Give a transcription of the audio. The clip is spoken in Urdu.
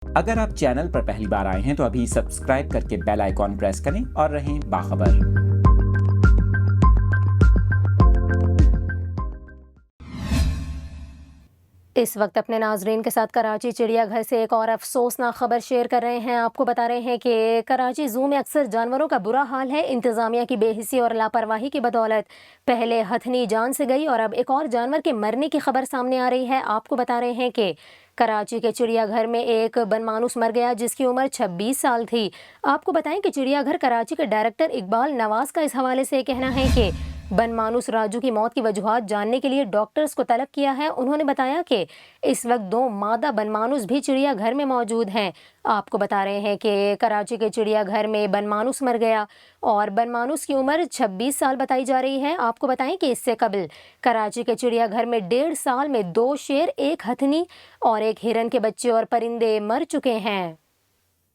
اگر آپ چینل پر پہلی بار آئے ہیں تو ابھی سبسکرائب کر کے بیل آئیکن پریس کریں اور رہیں باخبر۔ اس وقت اپنے ناظرین کے ساتھ کراچی چڑیا گھر سے ایک اور افسوسناک خبر شیئر کر رہے ہیں۔ آپ کو بتا رہے ہیں کہ کراچی زو میں اکثر جانوروں کا برا حال ہے۔ انتظامیہ کی بے حسی اور لاپرواہی کی بدولت پہلے ہتھنی جان سے گئی اور اب ایک اور جانور کے مرنے کی خبر سامنے آ رہی ہے۔ آپ کو بتا رہے ہیں کہ کراچی کے چڑیا گھر میں ایک بن مانوس مر گیا جس کی عمر 26 سال تھی۔ آپ کو بتائیں کہ چڑیا گھر کراچی کے ڈائریکٹر اقبال نواز کا اس حوالے سے کہنا ہے کہ بن مانوس راجو کی موت کی وجوہات جاننے کے لیے ڈاکٹرز کو طلب کیا ہے۔ انہوں نے بتایا کہ اس وقت 2 مادہ بن مانوس بھی چڑیا گھر میں موجود ہیں۔ آپ کو بتا رہے ہیں کہ کراچی کے چڑیا گھر میں بن مانوس مر گیا اور بن مانوس کی عمر 26 سال بتائی جا رہی ہے۔ آپ کو بتائیں کہ اس سے قبل کراچی کے چڑیا گھر میں 1.5 سال میں 2 شیر، 1 ہتھنی اور 1 ہرن کے بچے اور پرندے مر چکے ہیں۔